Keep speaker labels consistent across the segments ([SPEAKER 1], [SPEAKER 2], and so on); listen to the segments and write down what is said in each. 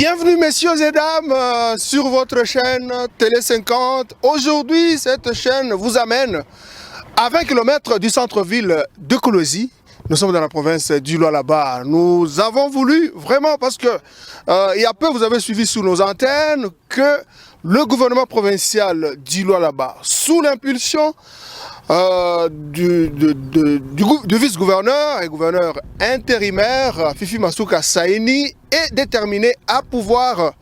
[SPEAKER 1] Bienvenue messieurs et dames sur votre chaîne Télé 50. Aujourd'hui, cette chaîne vous amène à 20 km du centre-ville de Kolosi. Nous sommes dans la province du Lualaba. Nous avons voulu vraiment, parce que il y a peu vous avez suivi sous nos antennes que le gouvernement provincial du Lualaba, sous l'impulsion du vice-gouverneur et gouverneur intérimaire Fifi Masuka Saini, est déterminé à pouvoir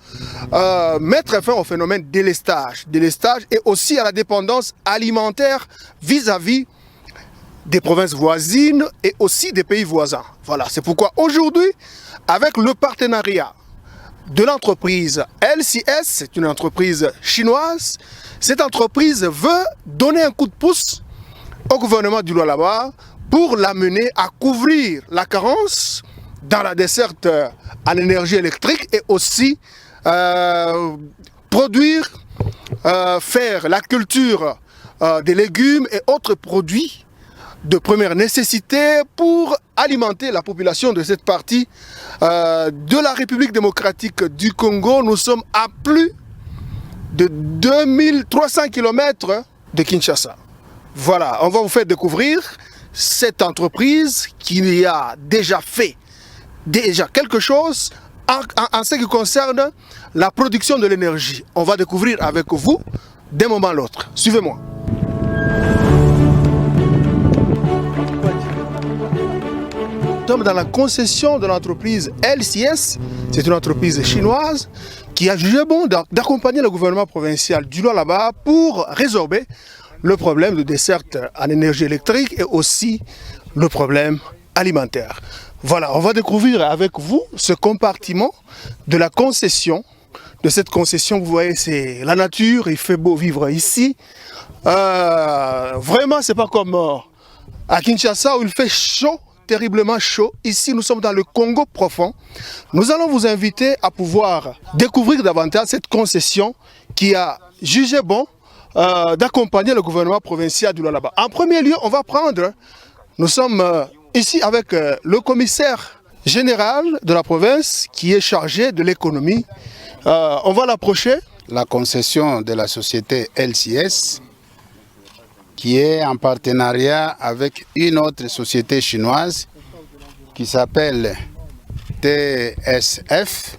[SPEAKER 1] mettre fin au phénomène délestage et aussi à la dépendance alimentaire vis-à-vis des provinces voisines et aussi des pays voisins. Voilà, c'est pourquoi aujourd'hui, avec le partenariat de l'entreprise LCS, c'est une entreprise chinoise, cette entreprise veut donner un coup de pouce au gouvernement du Lualaba pour l'amener à couvrir la carence dans la desserte en énergie électrique et aussi produire, faire la culture des légumes et autres produits de première nécessité pour alimenter la population de cette partie de la République démocratique du Congo. Nous sommes à plus de 2300 km de Kinshasa. Voilà, on va vous faire découvrir cette entreprise qui a déjà fait quelque chose en ce qui concerne la production de l'énergie. On va découvrir avec vous d'un moment à l'autre. Suivez-moi. Nous sommes dans la concession de l'entreprise LCS. C'est une entreprise chinoise qui a jugé bon d'accompagner le gouvernement provincial du Lualaba pour résorber le problème de desserte en énergie électrique et aussi le problème alimentaire. Voilà, on va découvrir avec vous ce compartiment de la concession. De cette concession, vous voyez, c'est la nature, il fait beau vivre ici. Vraiment, c'est pas comme à Kinshasa où il fait chaud, terriblement chaud. Ici, nous sommes dans le Congo profond. Nous allons vous inviter à pouvoir découvrir davantage cette concession qui a jugé bon d'accompagner le gouvernement provincial du Lualaba. En premier lieu, on va prendre, nous sommes ici avec le commissaire général de la province qui est chargé de l'économie. On va l'approcher.
[SPEAKER 2] La concession de la société LCS qui est en partenariat avec une autre société chinoise qui s'appelle TSF.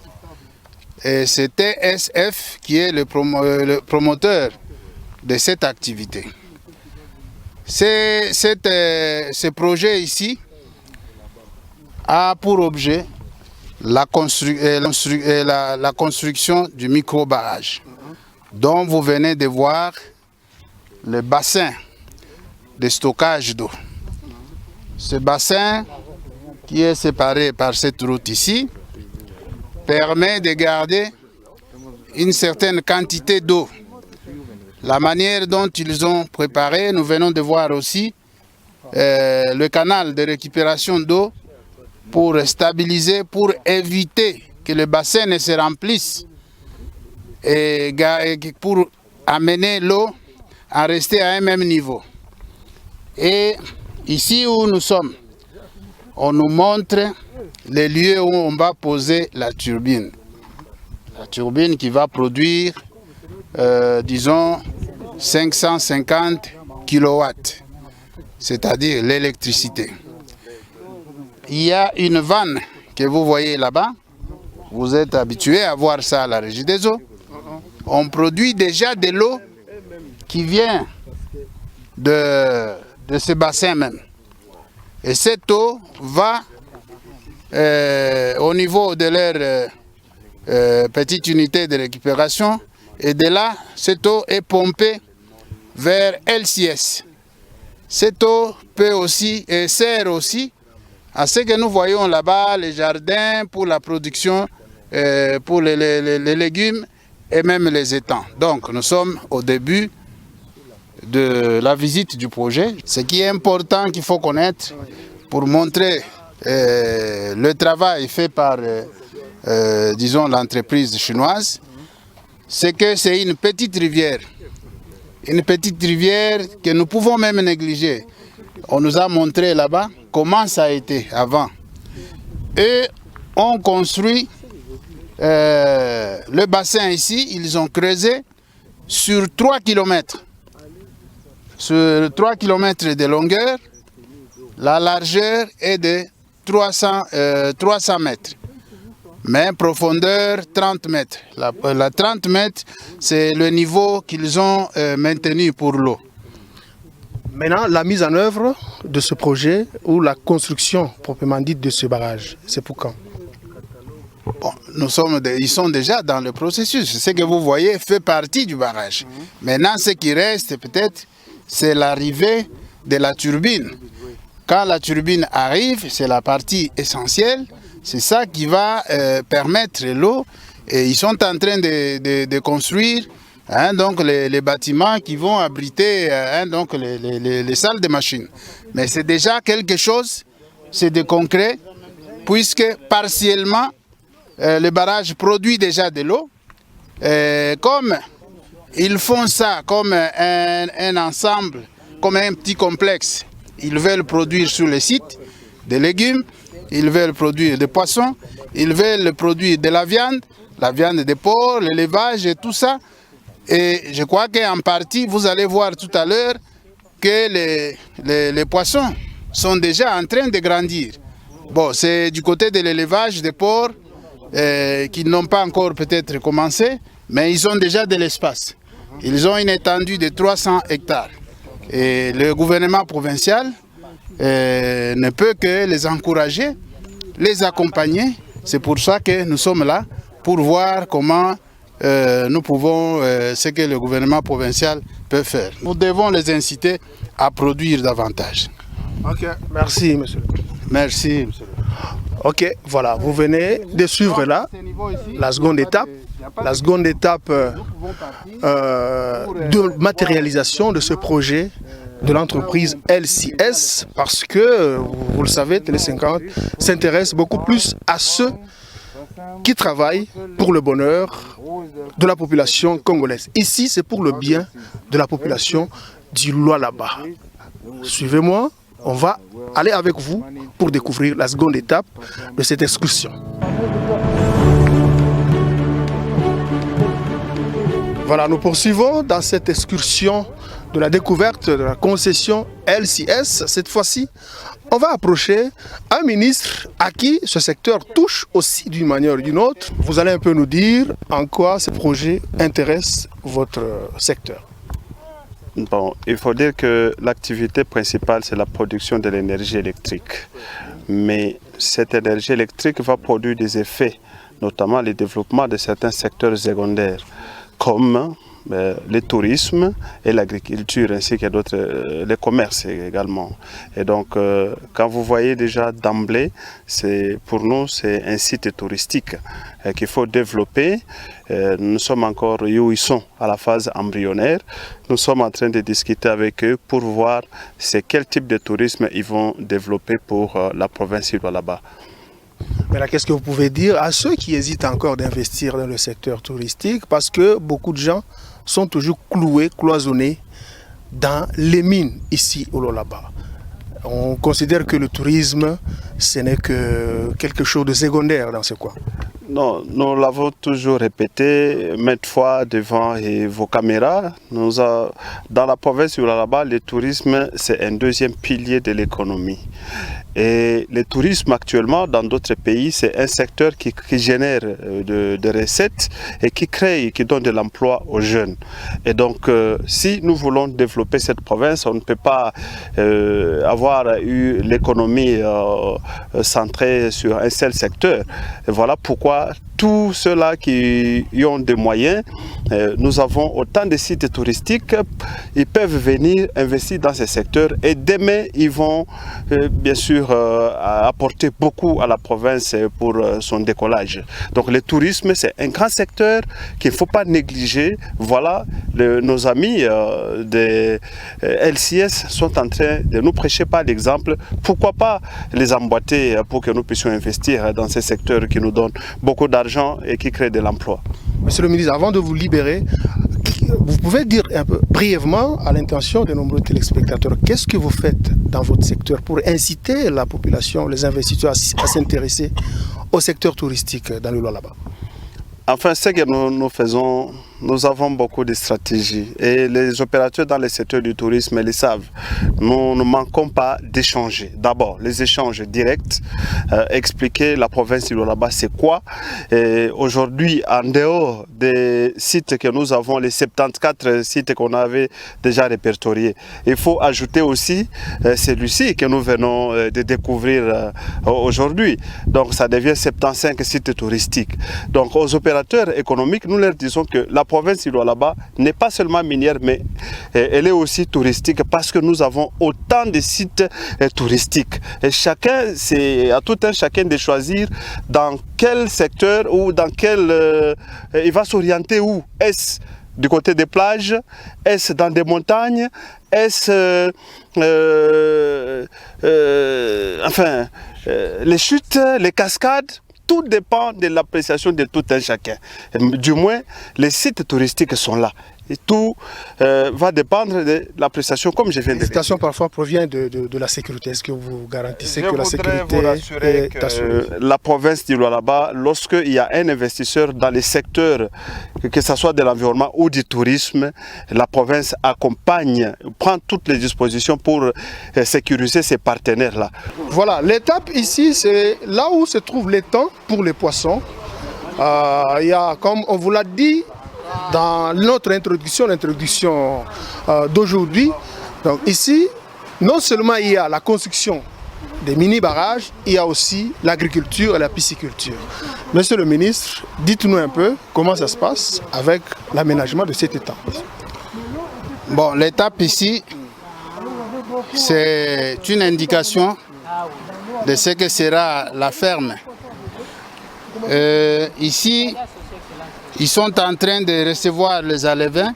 [SPEAKER 2] Et c'est TSF qui est le promoteur de cette activité. Ce projet ici a pour objet la construction du micro-barrage dont vous venez de voir le bassin de stockage d'eau. Ce bassin qui est séparé par cette route ici permet de garder une certaine quantité d'eau. La manière dont ils ont préparé, nous venons de voir aussi le canal de récupération d'eau pour stabiliser, pour éviter que le bassin ne se remplisse et pour amener l'eau à rester à un même niveau. Et ici où nous sommes, on nous montre les lieux où on va poser la turbine. La turbine qui va produire, disons, 550 kW, c'est-à-dire l'électricité. Il y a une vanne que vous voyez là-bas. Vous êtes habitués à voir ça à la Régie des eaux. On produit déjà de l'eau qui vient de ce bassin même. Et cette eau va au niveau de leur petite unité de récupération. Et de là, cette eau est pompée vers LCS. Cette eau peut aussi et sert aussi à ce que nous voyons là-bas, les jardins pour la production, pour les légumes et même les étangs. Donc nous sommes au début de la visite du projet. Ce qui est important qu'il faut connaître pour montrer le travail fait par, disons, l'entreprise chinoise, c'est que c'est une petite rivière que nous pouvons même négliger. On nous a montré là-bas comment ça a été avant. Et on construit le bassin ici, ils ont creusé sur 3 km. Sur 3 km de longueur, la largeur est de 300 mètres. Mais profondeur 30 mètres. La 30 mètres, c'est le niveau qu'ils ont maintenu pour l'eau.
[SPEAKER 1] Maintenant, la mise en œuvre de ce projet ou la construction proprement dite de ce barrage, c'est pour quand?
[SPEAKER 2] Bon, ils sont déjà dans le processus. Ce que vous voyez fait partie du barrage. Maintenant, ce qui reste peut-être, c'est l'arrivée de la turbine. Quand la turbine arrive, c'est la partie essentielle. C'est ça qui va permettre l'eau. Et ils sont en train de construire donc les bâtiments qui vont abriter donc les salles de machines. Mais c'est déjà quelque chose, c'est de concret, puisque partiellement, le barrage produit déjà de l'eau. Comme ils font ça comme un ensemble, comme un petit complexe, ils veulent produire sur le site des légumes, ils veulent produire des poissons, ils veulent produire de la viande de porc, l'élevage et tout ça. Et je crois qu'en partie, vous allez voir tout à l'heure que les poissons sont déjà en train de grandir. Bon, c'est du côté de l'élevage des porcs qui n'ont pas encore peut-être commencé, mais ils ont déjà de l'espace. Ils ont une étendue de 300 hectares. Et le gouvernement provincial ne peut que les encourager, les accompagner. C'est pour ça que nous sommes là, pour voir comment nous pouvons, ce que le gouvernement provincial peut faire. Nous devons les inciter à produire davantage.
[SPEAKER 1] Ok, merci monsieur.
[SPEAKER 2] Merci monsieur.
[SPEAKER 1] Ok, voilà, vous venez de suivre là la seconde étape. La seconde étape de matérialisation de ce projet de l'entreprise LCS, parce que, vous le savez, Télé 50 s'intéresse beaucoup plus à ceux qui travaillent pour le bonheur de la population congolaise. Ici, c'est pour le bien de la population du Lualaba. Suivez-moi, on va aller avec vous pour découvrir la seconde étape de cette excursion. Voilà, nous poursuivons dans cette excursion de la découverte de la concession LCS. Cette fois-ci, on va approcher un ministre à qui ce secteur touche aussi d'une manière ou d'une autre. Vous allez un peu nous dire en quoi ce projet intéresse votre secteur.
[SPEAKER 3] Bon, il faut dire que l'activité principale, c'est la production de l'énergie électrique. Mais cette énergie électrique va produire des effets, notamment le développement de certains secteurs secondaires, comme le tourisme et l'agriculture, ainsi que d'autres, les commerces également. Et donc, quand vous voyez déjà d'emblée, pour nous, c'est un site touristique qu'il faut développer. Nous sommes encore où ils sont à la phase embryonnaire. Nous sommes en train de discuter avec eux pour voir quel type de tourisme ils vont développer pour la province du Lualaba.
[SPEAKER 1] Mais qu'est-ce que vous pouvez dire à ceux qui hésitent encore d'investir dans le secteur touristique, parce que beaucoup de gens sont toujours cloisonnés dans les mines ici au Lualaba. On considère que le tourisme, ce n'est que quelque chose de secondaire dans ce coin.
[SPEAKER 3] Non, nous l'avons toujours répété maintes fois devant vos caméras. Dans la province du Lualaba, le tourisme, c'est un deuxième pilier de l'économie. Et le tourisme actuellement, dans d'autres pays, c'est un secteur qui génère de recettes et qui crée, qui donne de l'emploi aux jeunes. Et donc, si nous voulons développer cette province, on ne peut pas avoir eu l'économie centrée sur un seul secteur. Et voilà pourquoi tous ceux-là qui ont des moyens, nous avons autant de sites touristiques, ils peuvent venir investir dans ces secteurs et demain, ils vont bien sûr apporter beaucoup à la province pour son décollage. Donc le tourisme, c'est un grand secteur qu'il ne faut pas négliger. Voilà, nos amis de LCS sont en train de nous prêcher par l'exemple. Pourquoi pas les emboîter pour que nous puissions investir dans ces secteurs qui nous donnent beaucoup d'argent et qui créent de l'emploi.
[SPEAKER 1] Monsieur le ministre, avant de vous libérer, vous pouvez dire un peu brièvement à l'intention de nombreux téléspectateurs, qu'est-ce que vous faites dans votre secteur pour inciter la population, les investisseurs à s'intéresser au secteur touristique dans le Lualaba?
[SPEAKER 3] Enfin, ce que nous faisons, nous avons beaucoup de stratégies et les opérateurs dans le secteur du tourisme le savent. Nous ne manquons pas d'échanger. D'abord, les échanges directs, expliquer la province du Lualaba c'est quoi. Aujourd'hui, en dehors des sites que nous avons, les 74 sites qu'on avait déjà répertoriés, il faut ajouter aussi celui-ci que nous venons de découvrir aujourd'hui. Donc ça devient 75 sites touristiques. Donc aux opérateurs économiques, nous leur disons que la province du Lualaba n'est pas seulement minière, mais elle est aussi touristique parce que nous avons autant de sites touristiques. Et chacun, c'est à tout un chacun de choisir dans quel secteur ou dans quel... il va s'orienter où. Est-ce du côté des plages? Est-ce dans des montagnes? Est-ce... enfin, les chutes, les cascades? Tout dépend de l'appréciation de tout un chacun. Du moins, les sites touristiques sont là. Et tout va dépendre de l'appréciation, comme je viens de dire.
[SPEAKER 1] L'incitation parfois provient de la sécurité. Est-ce que vous garantissez que la sécurité
[SPEAKER 3] vous rassurer
[SPEAKER 1] est assurée?
[SPEAKER 3] La province du Lualaba, lorsqu'il y a un investisseur dans les secteurs, que ce soit de l'environnement ou du tourisme, la province accompagne, prend toutes les dispositions pour sécuriser ses partenaires-là.
[SPEAKER 1] Voilà, l'étape ici, c'est là où se trouve l'étang pour les poissons. Il y a, comme on vous l'a dit, dans notre introduction, l'introduction d'aujourd'hui, donc ici, non seulement il y a la construction des mini-barrages, il y a aussi l'agriculture et la pisciculture. Monsieur le ministre, dites-nous un peu comment ça se passe avec l'aménagement de cet étang.
[SPEAKER 2] Bon, l'étape ici, c'est une indication de ce que sera la ferme. Ici, ils sont en train de recevoir les alevins,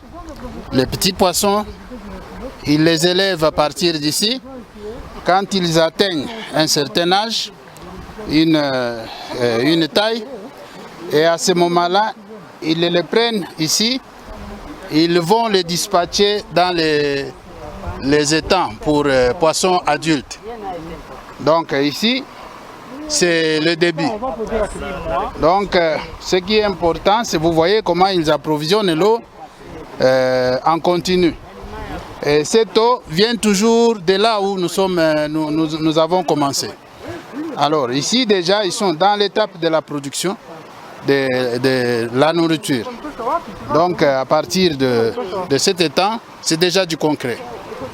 [SPEAKER 2] les petits poissons. Ils les élèvent à partir d'ici. Quand ils atteignent un certain âge, une taille, et à ce moment-là, ils les prennent ici. Ils vont les dispatcher dans les étangs pour poissons adultes. Donc ici, c'est le débit. Donc, ce qui est important, c'est vous voyez comment ils approvisionnent l'eau en continu. Et cette eau vient toujours de là où nous avons commencé. Alors, ici, déjà, ils sont dans l'étape de la production de la nourriture. Donc, à partir de cet étang, c'est déjà du concret.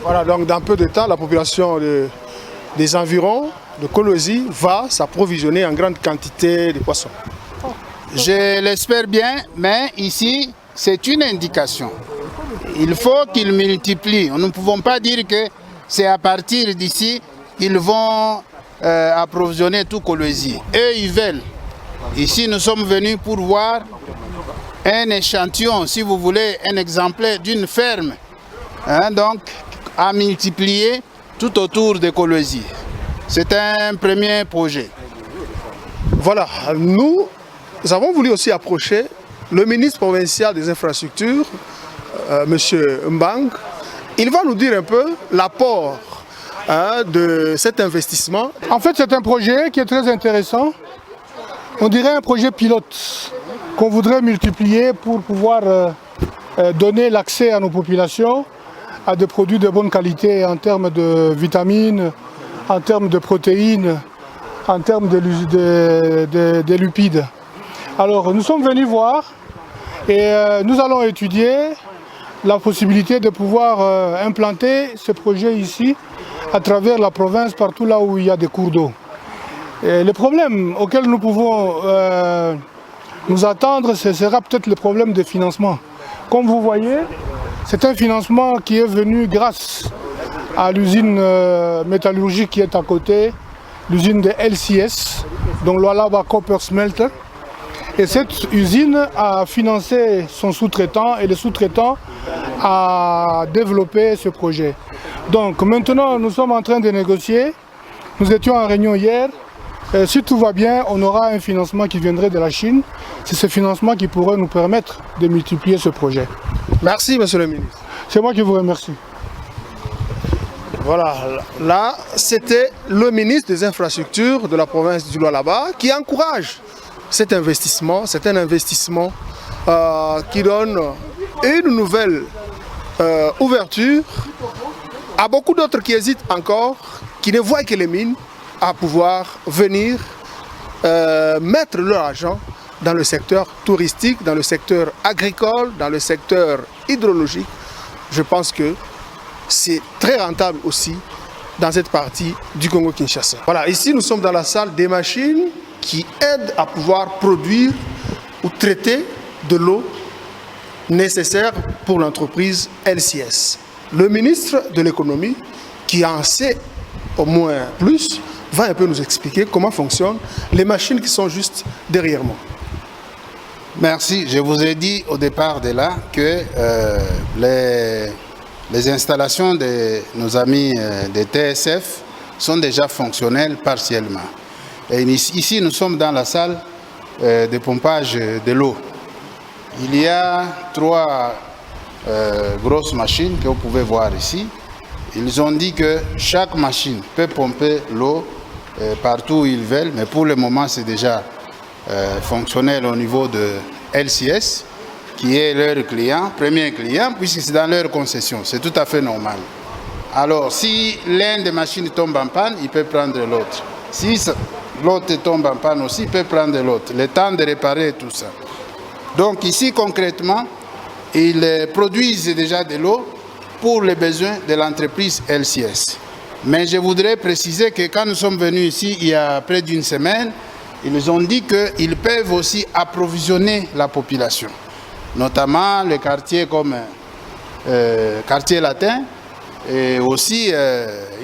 [SPEAKER 1] Voilà, donc dans peu de temps, la population des environs de Kolwezi va s'approvisionner en grande quantité de poissons.
[SPEAKER 2] Je l'espère bien, mais ici, c'est une indication. Il faut qu'ils multiplient. Nous ne pouvons pas dire que c'est à partir d'ici qu'ils vont approvisionner tout Kolwezi. Eux, ils veulent. Ici, nous sommes venus pour voir un échantillon, si vous voulez, un exemplaire d'une ferme. Donc, à multiplier tout autour de Kolwezi. C'est un premier projet.
[SPEAKER 1] Voilà, nous avons voulu aussi approcher le ministre provincial des infrastructures, M. Mbang. Il va nous dire un peu l'apport de cet investissement.
[SPEAKER 4] En fait, c'est un projet qui est très intéressant. On dirait un projet pilote qu'on voudrait multiplier pour pouvoir donner l'accès à nos populations à des produits de bonne qualité en termes de vitamines, en termes de protéines, en termes de lipides. Alors, nous sommes venus voir et nous allons étudier la possibilité de pouvoir implanter ce projet ici à travers la province, partout là où il y a des cours d'eau. Le problème auquel nous pouvons nous attendre, ce sera peut-être le problème de financement. Comme vous voyez, c'est un financement qui est venu grâce à l'usine métallurgique qui est à côté, l'usine de LCS, donc Lualaba Copper Smelter. Et cette usine a financé son sous-traitant et le sous-traitant a développé ce projet. Donc maintenant, nous sommes en train de négocier. Nous étions en réunion hier. Si tout va bien, on aura un financement qui viendrait de la Chine. C'est ce financement qui pourrait nous permettre de multiplier ce projet.
[SPEAKER 1] Merci, monsieur le ministre.
[SPEAKER 4] C'est moi qui vous remercie.
[SPEAKER 1] Voilà, là, c'était le ministre des Infrastructures de la province du Lualaba qui encourage cet investissement, c'est un investissement qui donne une nouvelle ouverture à beaucoup d'autres qui hésitent encore, qui ne voient que les mines, à pouvoir venir mettre leur argent dans le secteur touristique, dans le secteur agricole, dans le secteur hydrologique. Je pense que c'est très rentable aussi dans cette partie du Congo-Kinshasa. Voilà, ici nous sommes dans la salle des machines qui aident à pouvoir produire ou traiter de l'eau nécessaire pour l'entreprise LCS. Le ministre de l'économie, qui en sait au moins plus, va un peu nous expliquer comment fonctionnent les machines qui sont juste derrière moi.
[SPEAKER 2] Merci. Je vous ai dit au départ de là que les installations de nos amis des TSF sont déjà fonctionnelles partiellement. Et ici, nous sommes dans la salle de pompage de l'eau. Il y a 3 grosses machines que vous pouvez voir ici. Ils ont dit que chaque machine peut pomper l'eau partout où ils veulent, mais pour le moment, c'est déjà fonctionnel au niveau de LCS, qui est leur client, premier client, puisque c'est dans leur concession. C'est tout à fait normal. Alors, si l'une des machines tombe en panne, il peut prendre l'autre. Si l'autre tombe en panne aussi, il peut prendre l'autre. Le temps de réparer tout ça. Donc ici, concrètement, ils produisent déjà de l'eau pour les besoins de l'entreprise LCS. Mais je voudrais préciser que quand nous sommes venus ici, il y a près d'une semaine, ils ont dit qu'ils peuvent aussi approvisionner la population, notamment les quartiers comme quartier latin et aussi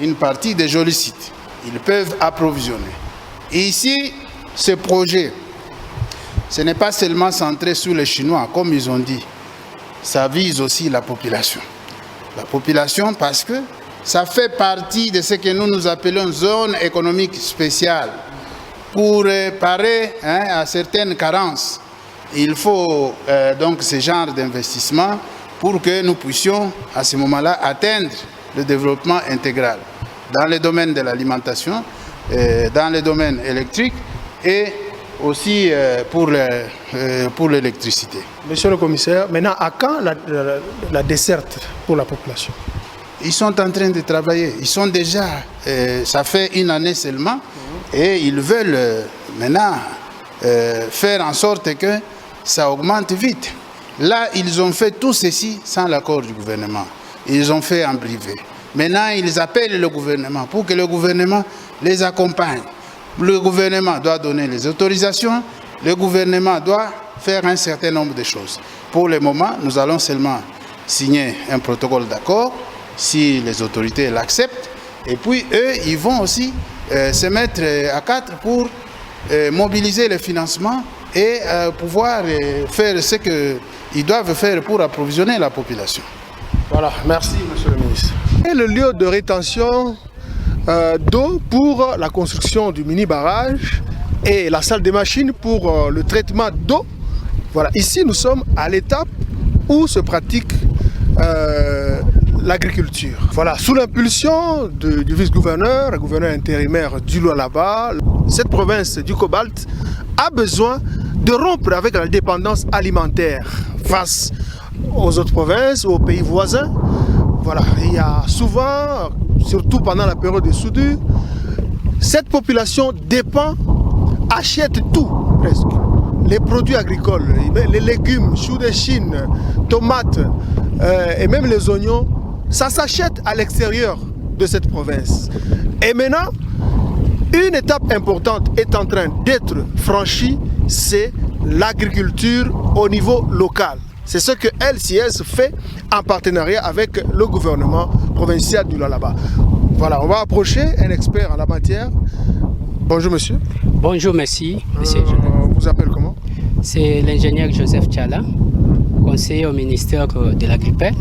[SPEAKER 2] une partie des jolis sites. Ils peuvent approvisionner. Et ici, ce projet, ce n'est pas seulement centré sur les Chinois, comme ils ont dit. Ça vise aussi la population. La population parce que ça fait partie de ce que nous appelons zone économique spéciale. Pour parer à certaines carences, il faut donc ce genre d'investissement pour que nous puissions à ce moment-là atteindre le développement intégral dans le domaine de l'alimentation, dans le domaine électrique et aussi pour l'électricité.
[SPEAKER 1] Monsieur le commissaire, maintenant à quand la desserte pour la population?
[SPEAKER 2] Ils sont en train de travailler. Ils sont déjà, ça fait une année seulement, et ils veulent maintenant faire en sorte que ça augmente vite. Là, ils ont fait tout ceci sans l'accord du gouvernement. Ils ont fait en privé. Maintenant, ils appellent le gouvernement pour que le gouvernement les accompagne. Le gouvernement doit donner les autorisations, le gouvernement doit faire un certain nombre de choses. Pour le moment, nous allons seulement signer un protocole d'accord, si les autorités l'acceptent, et puis eux, ils vont aussi se mettre à 4 pour mobiliser le financement et pouvoir faire ce qu'ils doivent faire pour approvisionner la population.
[SPEAKER 1] Voilà, merci monsieur le ministre. Et le lieu de rétention d'eau pour la construction du mini-barrage et la salle des machines pour le traitement d'eau. Voilà, ici nous sommes à l'étape où se pratique l'agriculture. Voilà, sous l'impulsion du vice-gouverneur, le gouverneur intérimaire du Lualaba, cette province du Cobalt a besoin de rompre avec la dépendance alimentaire face aux autres provinces, aux pays voisins. Voilà, il y a souvent, surtout pendant la période de soudure, cette population dépend, achète tout presque. Les produits agricoles, les légumes, choux de Chine, tomates et même les oignons, ça s'achète à l'extérieur de cette province. Et maintenant, une étape importante est en train d'être franchie, c'est l'agriculture au niveau local. C'est ce que LCS fait en partenariat avec le gouvernement provincial du Lualaba. Voilà, on va approcher un expert en la matière. Bonjour monsieur.
[SPEAKER 5] Bonjour, merci. Monsieur
[SPEAKER 1] vous appelez comment?
[SPEAKER 5] C'est l'ingénieur Joseph Tchala, conseiller au ministère de l'Agriculture.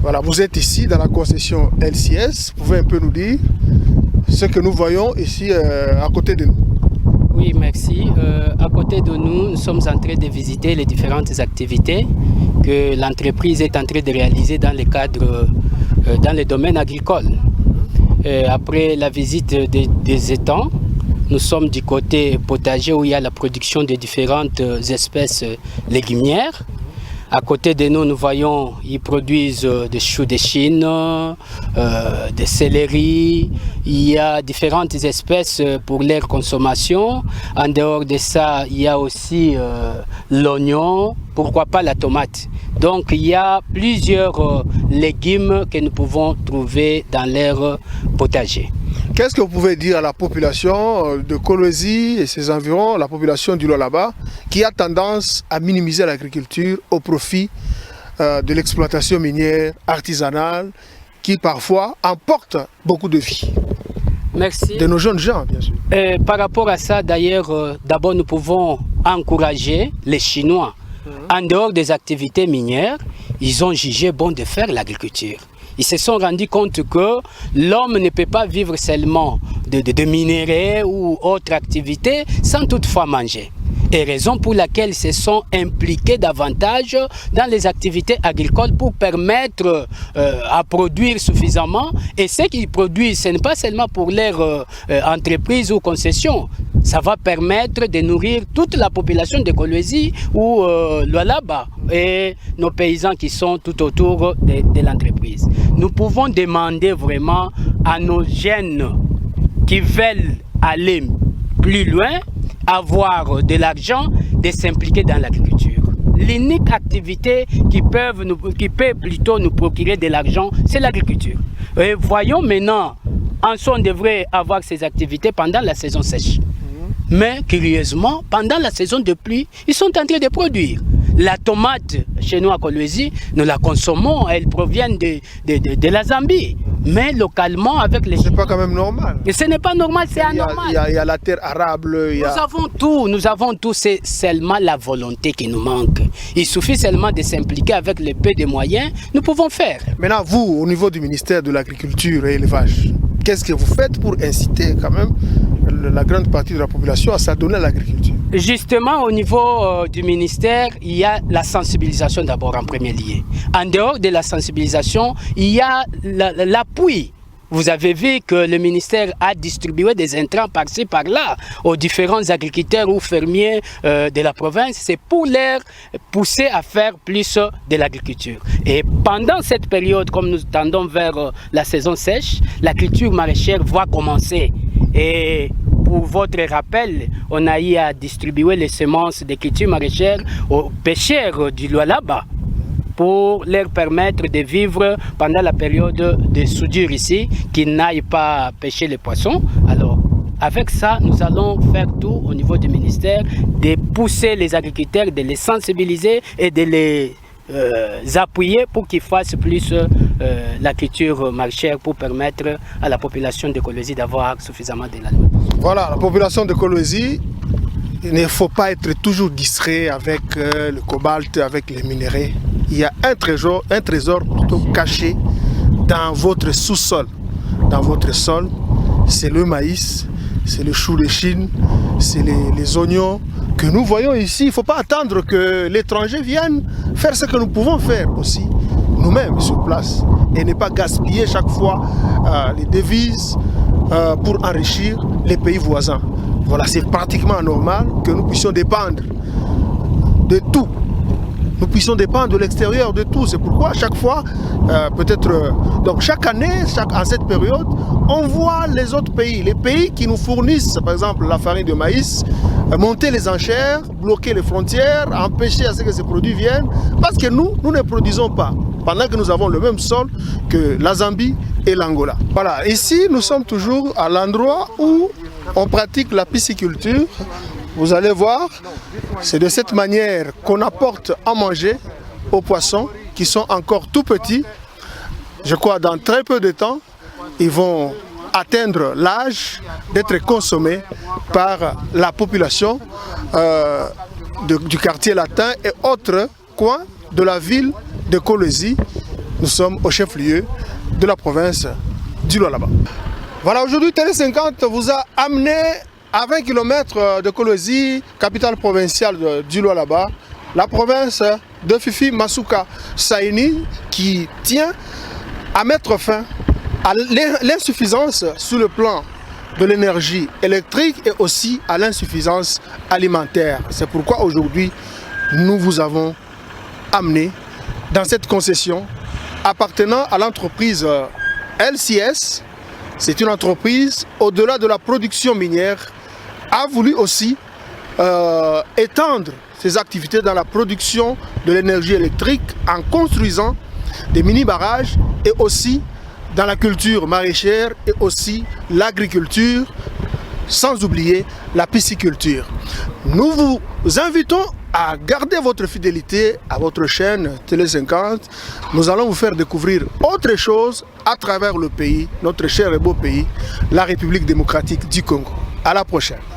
[SPEAKER 1] Voilà, vous êtes ici dans la concession LCS. Vous pouvez un peu nous dire ce que nous voyons ici à côté de nous?
[SPEAKER 5] Oui, merci. À côté de nous, nous sommes en train de visiter les différentes activités que l'entreprise est en train de réaliser dans le cadre, dans le domaine agricole. Après la visite des étangs, nous sommes du côté potager où il y a la production de différentes espèces légumières. À côté de nous, nous voyons, ils produisent des choux de Chine, des céleris. Il y a différentes espèces pour leur consommation. En dehors de ça, il y a aussi l'oignon, pourquoi pas la tomate. Donc, il y a plusieurs légumes que nous pouvons trouver dans leur potager.
[SPEAKER 1] Qu'est-ce que vous pouvez dire à la population de Kolwezi et ses environs, la population du Lualaba, qui a tendance à minimiser l'agriculture au profit de l'exploitation minière artisanale qui parfois emporte beaucoup de vies?
[SPEAKER 5] Merci.
[SPEAKER 1] De nos jeunes gens, bien sûr.
[SPEAKER 5] Par rapport à ça, d'ailleurs, d'abord nous pouvons encourager les Chinois. En dehors des activités minières, ils ont jugé bon de faire l'agriculture. Ils se sont rendus compte que l'homme ne peut pas vivre seulement de minerais ou autres activités sans toutefois manger. Et raison pour laquelle ils se sont impliqués davantage dans les activités agricoles pour permettre à produire suffisamment. Et ce qu'ils produisent, ce n'est pas seulement pour leur entreprise ou concession. Ça va permettre de nourrir toute la population de Kolwezi ou Lualaba et nos paysans qui sont tout autour de l'entreprise. Nous pouvons demander vraiment à nos jeunes qui veulent aller plus loin, avoir de l'argent, de s'impliquer dans l'agriculture. L'unique activité qui peut plutôt nous procurer de l'argent, c'est l'agriculture. Et voyons maintenant, en soi, on devrait avoir ces activités pendant la saison sèche. Mais curieusement, pendant la saison de pluie, ils sont en train de produire. La tomate, chez nous à Kolwezi, nous la consommons, elle provient de la Zambie. Mais localement, avec les...
[SPEAKER 1] C'est pas quand même normal.
[SPEAKER 5] Et ce n'est pas normal, c'est anormal.
[SPEAKER 1] Il y a la terre arable.
[SPEAKER 5] Nous avons tout, c'est seulement la volonté qui nous manque. Il suffit seulement de s'impliquer avec le peu de moyens, nous pouvons faire.
[SPEAKER 1] Maintenant, vous, au niveau du ministère de l'Agriculture et l'Élevage, qu'est-ce que vous faites pour inciter quand même la grande partie de la population à s'adonner à l'agriculture?
[SPEAKER 5] Justement, au niveau du ministère, il y a la sensibilisation d'abord en premier lieu. En dehors de la sensibilisation, il y a l'appui. Vous avez vu que le ministère a distribué des intrants par-ci, par-là aux différents agriculteurs ou fermiers de la province. C'est pour les pousser à faire plus de l'agriculture. Et pendant cette période, comme nous tendons vers la saison sèche, la culture maraîchère va commencer. Et pour votre rappel, on a eu à distribuer les semences de culture maraîchère aux pêcheurs du Lualaba pour leur permettre de vivre pendant la période de soudure ici, qu'ils n'aillent pas pêcher les poissons. Alors, avec ça, nous allons faire tout au niveau du ministère, de pousser les agriculteurs, de les sensibiliser et de les appuyer pour qu'ils fassent plus la culture maraîchère pour permettre à la population de Kolwezi d'avoir suffisamment de l'aliment.
[SPEAKER 1] Voilà, la population de Kolwezi, il ne faut pas être toujours distrait avec le cobalt, avec les minéraux. Il y a un trésor plutôt caché dans votre sous-sol. Dans votre sol, c'est le maïs, c'est le chou de Chine, c'est les oignons que nous voyons ici. Il ne faut pas attendre que l'étranger vienne faire ce que nous pouvons faire aussi nous-mêmes sur place et ne pas gaspiller chaque fois les devises pour enrichir les pays voisins. Voilà, c'est pratiquement normal que nous puissions dépendre de tout. Nous puissions dépendre de l'extérieur de tout. C'est pourquoi chaque fois, donc chaque année, en cette période, on voit les autres pays, les pays qui nous fournissent, par exemple, la farine de maïs, monter les enchères, bloquer les frontières, empêcher à ce que ces produits viennent, parce que nous ne produisons pas, pendant que nous avons le même sol que la Zambie et l'Angola. Voilà, ici, nous sommes toujours à l'endroit où on pratique la pisciculture. Vous allez voir, c'est de cette manière qu'on apporte à manger aux poissons qui sont encore tout petits. Je crois dans très peu de temps, ils vont atteindre l'âge d'être consommés par la population du quartier latin et autres coins de la ville de Kolwezi. Nous sommes au chef-lieu de la province du Lualaba. Voilà, aujourd'hui Télé 50 vous a amené à 20 km de Kolwezi, capitale provinciale du Lualaba, la province de Fifi Masuka Saini, qui tient à mettre fin à l'insuffisance sur le plan de l'énergie électrique et aussi à l'insuffisance alimentaire. C'est pourquoi aujourd'hui, nous vous avons amené dans cette concession appartenant à l'entreprise LCS. C'est une entreprise, au-delà de la production minière, a voulu aussi étendre ses activités dans la production de l'énergie électrique en construisant des mini-barrages et aussi dans la culture maraîchère et aussi l'agriculture, sans oublier la pisciculture. Nous vous invitons à garder votre fidélité à votre chaîne Télé 50. Nous allons vous faire découvrir autre chose à travers le pays, notre cher et beau pays, la République démocratique du Congo. À la prochaine.